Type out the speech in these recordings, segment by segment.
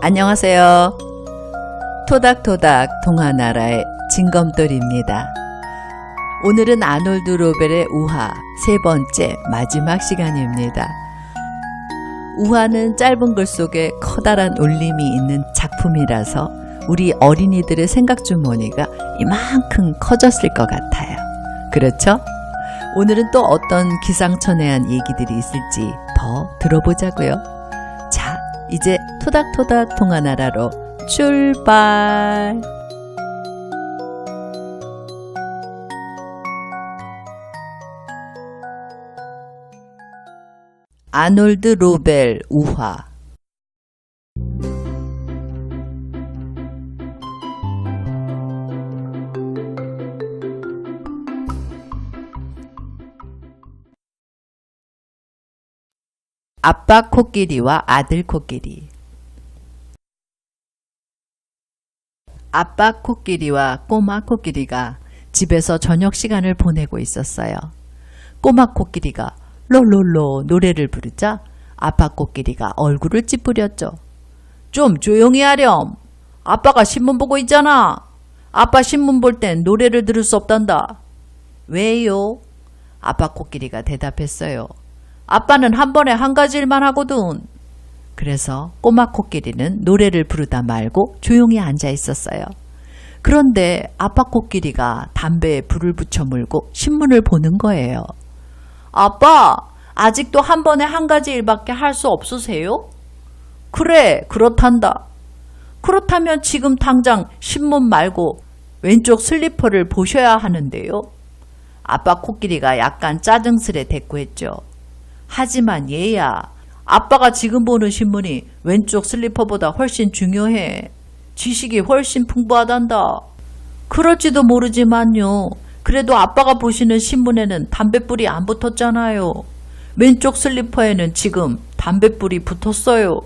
안녕하세요. 토닥토닥 동화나라의 진검돌이입니다. 오늘은 아놀드 로벨의 우화 세 번째 마지막 시간입니다. 우화는 짧은 글 속에 커다란 울림이 있는 작품이라서 우리 어린이들의 생각 주머니가 이만큼 커졌을 것 같아요. 그렇죠? 오늘은 또 어떤 기상천외한 얘기들이 있을지 더 들어보자고요. 자, 이제 토닥토닥 동화나라로 출발! 아놀드 로벨 우화. 아빠 코끼리와 아들 코끼리. 아빠 코끼리와 꼬마 코끼리가 집에서 저녁 시간을 보내고 있었어요. 꼬마 코끼리가 롤롤로 노래를 부르자 아빠 코끼리가 얼굴을 찌푸렸죠. 좀 조용히 하렴. 아빠가 신문 보고 있잖아. 아빠 신문 볼 땐 노래를 들을 수 없단다. 왜요? 아빠 코끼리가 대답했어요. 아빠는 한 번에 한 가지 일만 하거든. 그래서 꼬마 코끼리는 노래를 부르다 말고 조용히 앉아 있었어요. 그런데 아빠 코끼리가 담배에 불을 붙여 물고 신문을 보는 거예요. 아빠, 아직도 한 번에 한 가지 일밖에 할 수 없으세요? 그래, 그렇단다. 그렇다면 지금 당장 신문 말고 왼쪽 슬리퍼를 보셔야 하는데요. 아빠 코끼리가 약간 짜증스레 대꾸했죠. 하지만 얘야, 아빠가 지금 보는 신문이 왼쪽 슬리퍼보다 훨씬 중요해. 지식이 훨씬 풍부하단다. 그럴지도 모르지만요. 그래도 아빠가 보시는 신문에는 담뱃불이 안 붙었잖아요. 왼쪽 슬리퍼에는 지금 담뱃불이 붙었어요.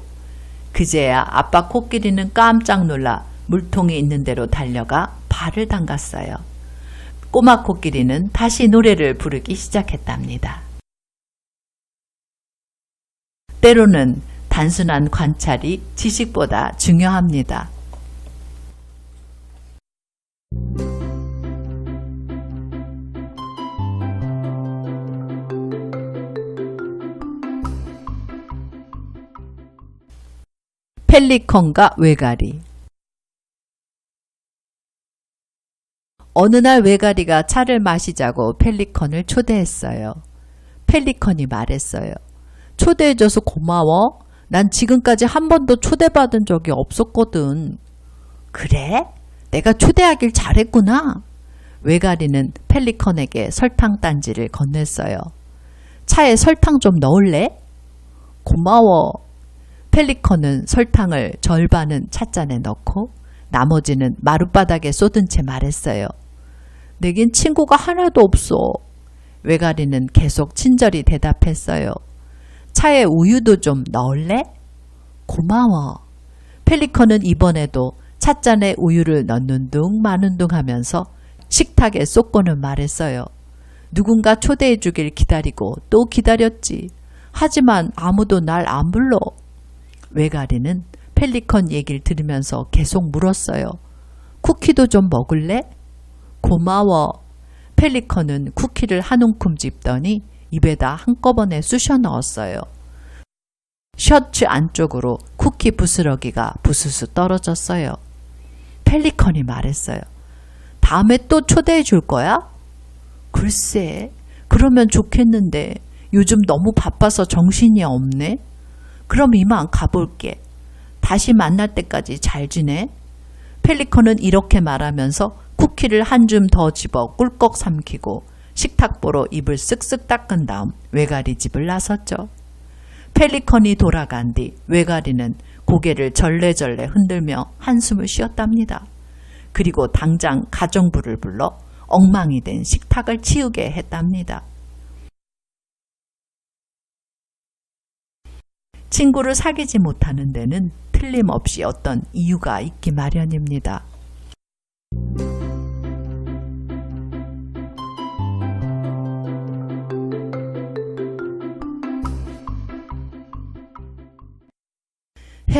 그제야 아빠 코끼리는 깜짝 놀라 물통이 있는 데로 달려가 발을 담갔어요. 꼬마 코끼리는 다시 노래를 부르기 시작했답니다. 때로는 단순한 관찰이 지식보다 중요합니다. 펠리컨과 외가리. 어느 날 외가리가 차를 마시자고 펠리컨을 초대했어요. 펠리컨이 말했어요. 초대해줘서 고마워. 난 지금까지 한 번도 초대받은 적이 없었거든. 그래? 내가 초대하길 잘했구나. 외가리는 펠리컨에게 설탕 단지를 건넸어요. 차에 설탕 좀 넣을래? 고마워. 펠리컨은 설탕을 절반은 찻잔에 넣고 나머지는 마룻바닥에 쏟은 채 말했어요. 내겐 친구가 하나도 없어. 외가리는 계속 친절히 대답했어요. 차에 우유도 좀 넣을래? 고마워. 펠리컨은 이번에도 찻잔에 우유를 넣는 둥 마는 둥 하면서 식탁에 쏟고는 말했어요. 누군가 초대해 주길 기다리고 또 기다렸지. 하지만 아무도 날 안 불러. 외가리는 펠리컨 얘기를 들으면서 계속 물었어요. 쿠키도 좀 먹을래? 고마워. 펠리컨은 쿠키를 한 움큼 집더니 입에다 한꺼번에 쑤셔 넣었어요. 셔츠 안쪽으로 쿠키 부스러기가 부스스 떨어졌어요. 펠리컨이 말했어요. 다음에 또 초대해 줄 거야? 글쎄, 그러면 좋겠는데 요즘 너무 바빠서 정신이 없네. 그럼 이만 가볼게. 다시 만날 때까지 잘 지내? 펠리컨은 이렇게 말하면서 쿠키를 한 줌 더 집어 꿀꺽 삼키고 식탁보로 입을 쓱쓱 닦은 다음 외가리 집을 나섰죠. 펠리컨이 돌아간 뒤 외가리는 고개를 절레절레 흔들며 한숨을 쉬었답니다. 그리고 당장 가정부를 불러 엉망이 된 식탁을 치우게 했답니다. 친구를 사귀지 못하는 데는 틀림없이 어떤 이유가 있기 마련입니다.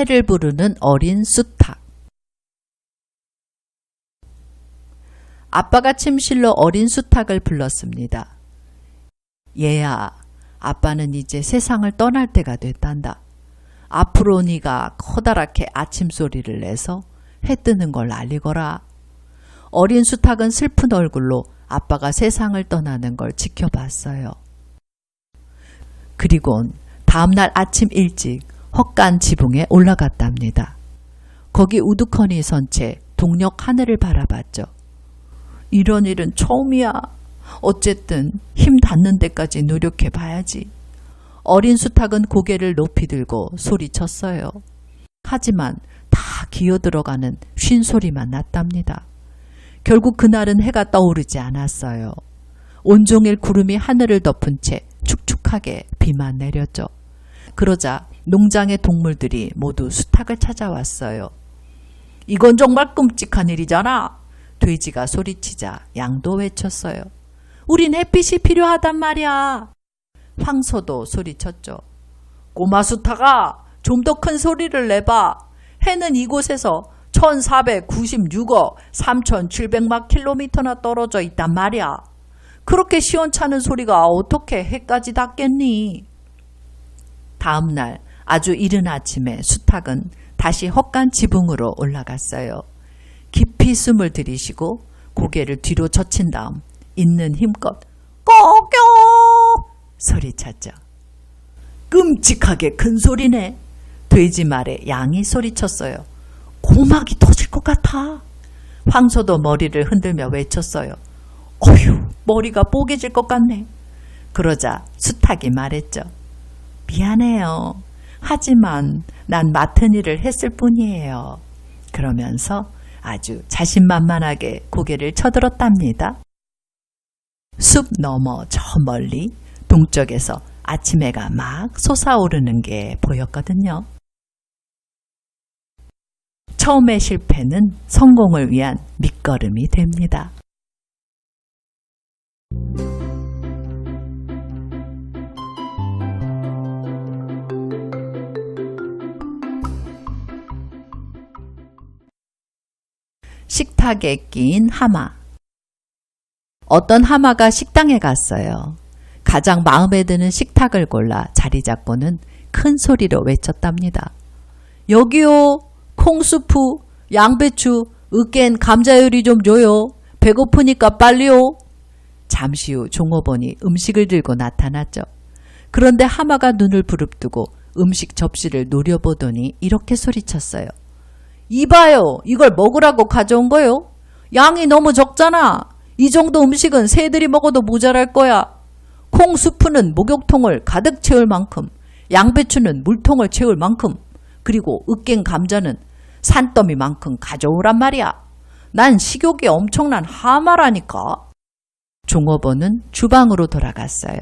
해를 부르는 어린 수탉. 아빠가 침실로 어린 수탉을 불렀습니다. 얘야, 아빠는 이제 세상을 떠날 때가 됐단다. 앞으로 네가 커다랗게 아침 소리를 내서 해 뜨는 걸 알리거라. 어린 수탉은 슬픈 얼굴로 아빠가 세상을 떠나는 걸 지켜봤어요. 그리곤 다음날 아침 일찍 헛간 지붕에 올라갔답니다. 거기 우두커니 선 채 동력 하늘을 바라봤죠. 이런 일은 처음이야. 어쨌든 힘 닿는 데까지 노력해 봐야지. 어린 수탉은 고개를 높이 들고 소리쳤어요. 하지만 다 기어들어가는 쉰소리만 났답니다. 결국 그날은 해가 떠오르지 않았어요. 온종일 구름이 하늘을 덮은 채 축축하게 비만 내렸죠. 그러자 농장의 동물들이 모두 수탉을 찾아왔어요. 이건 정말 끔찍한 일이잖아. 돼지가 소리치자 양도 외쳤어요. 우린 햇빛이 필요하단 말이야. 황소도 소리쳤죠. 꼬마 수탉아, 좀 더 큰 소리를 내봐. 해는 이곳에서 1496억 3700만 킬로미터나 떨어져 있단 말이야. 그렇게 시원찮은 소리가 어떻게 해까지 닿겠니? 다음날 아주 이른 아침에 수탉은 다시 헛간 지붕으로 올라갔어요. 깊이 숨을 들이쉬고 고개를 뒤로 젖힌 다음 있는 힘껏 꺼껴 소리쳤죠. 끔찍하게 큰 소리네. 돼지 말에 양이 소리쳤어요. 고막이 터질 것 같아. 황소도 머리를 흔들며 외쳤어요. 어휴, 머리가 뽀개질 것 같네. 그러자 수탉이 말했죠. 미안해요. 하지만 난 맡은 일을 했을 뿐이에요. 그러면서 아주 자신만만하게 고개를 쳐들었답니다. 숲 너머 저 멀리 동쪽에서 아침 해가 막 솟아오르는 게 보였거든요. 처음의 실패는 성공을 위한 밑거름이 됩니다. 식탁에 끼인 하마. 어떤 하마가 식당에 갔어요. 가장 마음에 드는 식탁을 골라 자리 잡고는 큰 소리로 외쳤답니다. 여기요. 콩수프, 양배추, 으깬 감자 요리 좀 줘요. 배고프니까 빨리요. 잠시 후 종업원이 음식을 들고 나타났죠. 그런데 하마가 눈을 부릅뜨고 음식 접시를 노려보더니 이렇게 소리쳤어요. 이봐요. 이걸 먹으라고 가져온 거요? 양이 너무 적잖아. 이 정도 음식은 새들이 먹어도 모자랄 거야. 콩수프는 목욕통을 가득 채울 만큼, 양배추는 물통을 채울 만큼, 그리고 으깬 감자는 산더미만큼 가져오란 말이야. 난 식욕이 엄청난 하마라니까. 종업원은 주방으로 돌아갔어요.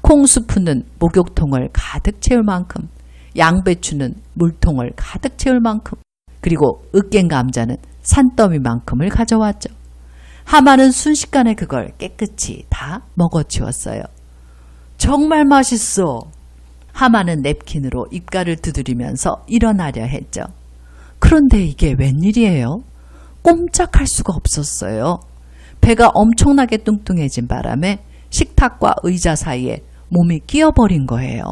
콩수프는 목욕통을 가득 채울 만큼, 양배추는 물통을 가득 채울 만큼, 그리고 으깬 감자는 산더미만큼을 가져왔죠. 하마는 순식간에 그걸 깨끗이 다 먹어치웠어요. 정말 맛있어. 하마는 냅킨으로 입가를 두드리면서 일어나려 했죠. 그런데 이게 웬일이에요? 꼼짝할 수가 없었어요. 배가 엄청나게 뚱뚱해진 바람에 식탁과 의자 사이에 몸이 끼어버린 거예요.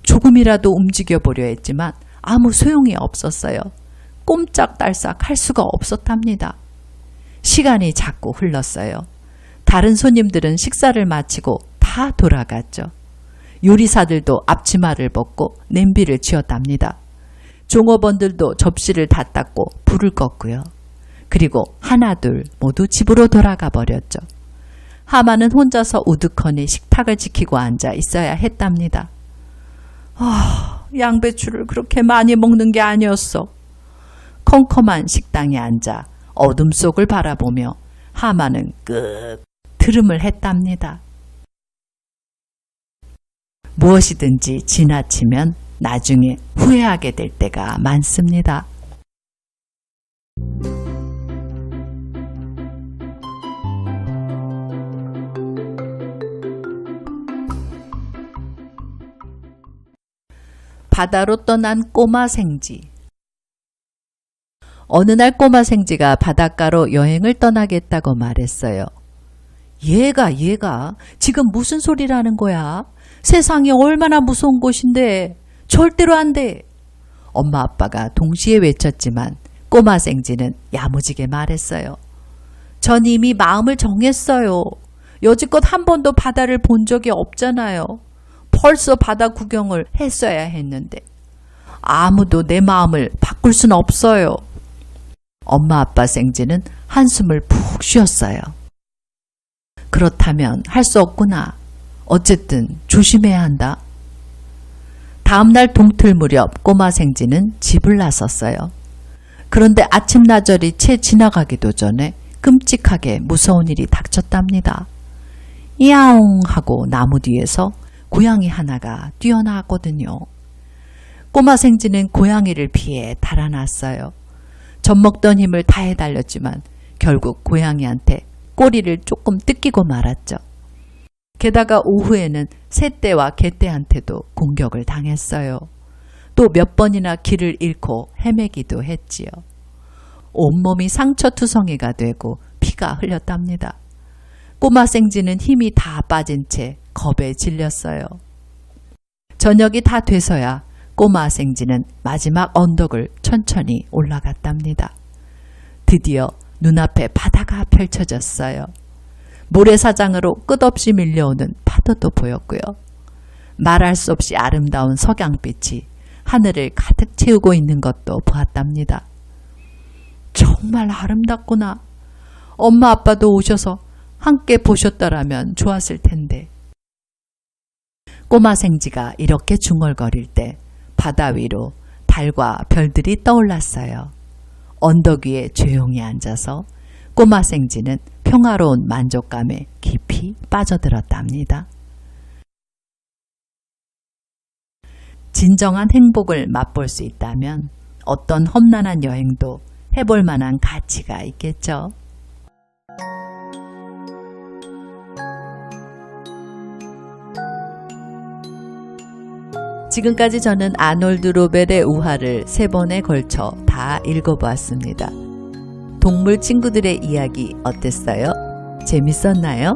조금이라도 움직여보려 했지만 아무 소용이 없었어요. 꼼짝달싹 할 수가 없었답니다. 시간이 자꾸 흘렀어요. 다른 손님들은 식사를 마치고 다 돌아갔죠. 요리사들도 앞치마를 벗고 냄비를 치웠답니다. 종업원들도 접시를 다 닦고 불을 껐고요. 그리고 하나둘 모두 집으로 돌아가 버렸죠. 하마는 혼자서 우두커니 식탁을 지키고 앉아 있어야 했답니다. 양배추를 그렇게 많이 먹는 게 아니었어. 컴컴한 식당에 앉아 어둠 속을 바라보며 하마는 끄 트름을 했답니다. 무엇이든지 지나치면 나중에 후회하게 될 때가 많습니다. 바다로 떠난 꼬마 생쥐. 어느 날 꼬마 생쥐가 바닷가로 여행을 떠나겠다고 말했어요. 얘가 지금 무슨 소리를 하는 거야? 세상이 얼마나 무서운 곳인데 절대로 안 돼. 엄마 아빠가 동시에 외쳤지만 꼬마 생쥐는 야무지게 말했어요. 전 이미 마음을 정했어요. 여지껏 한 번도 바다를 본 적이 없잖아요. 벌써 바다 구경을 했어야 했는데 아무도 내 마음을 바꿀 순 없어요. 엄마 아빠 생쥐는 한숨을 푹 쉬었어요. 그렇다면 할 수 없구나. 어쨌든 조심해야 한다. 다음날 동틀 무렵 꼬마 생쥐는 집을 나섰어요. 그런데 아침나절이 채 지나가기도 전에 끔찍하게 무서운 일이 닥쳤답니다. 야옹 하고 나무 뒤에서 고양이 하나가 뛰어나왔거든요. 꼬마 생쥐는 고양이를 피해 달아났어요. 젖먹던 힘을 다해 달렸지만 결국 고양이한테 꼬리를 조금 뜯기고 말았죠. 게다가 오후에는 새떼와 개떼한테도 공격을 당했어요. 또 몇 번이나 길을 잃고 헤매기도 했지요. 온몸이 상처투성이가 되고 피가 흘렸답니다. 꼬마 생쥐는 힘이 다 빠진 채 겁에 질렸어요. 저녁이 다 돼서야 꼬마 생쥐는 마지막 언덕을 천천히 올라갔답니다. 드디어 눈앞에 바다가 펼쳐졌어요. 모래사장으로 끝없이 밀려오는 파도도 보였고요. 말할 수 없이 아름다운 석양빛이 하늘을 가득 채우고 있는 것도 보았답니다. 정말 아름답구나. 엄마 아빠도 오셔서 함께 보셨더라면 좋았을 텐데. 꼬마 생쥐가 이렇게 중얼거릴 때 바다 위로 달과 별들이 떠올랐어요. 언덕 위에 조용히 앉아서 꼬마 생쥐는 평화로운 만족감에 깊이 빠져들었답니다. 진정한 행복을 맛볼 수 있다면 어떤 험난한 여행도 해볼 만한 가치가 있겠죠. 지금까지 저는 아놀드 로벨의 우화를 3번에 걸쳐 다 읽어보았습니다. 동물 친구들의 이야기 어땠어요? 재밌었나요?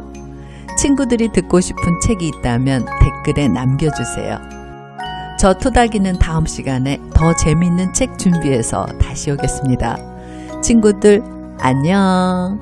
친구들이 듣고 싶은 책이 있다면 댓글에 남겨주세요. 저 토닥이는 다음 시간에 더 재밌는 책 준비해서 다시 오겠습니다. 친구들 안녕.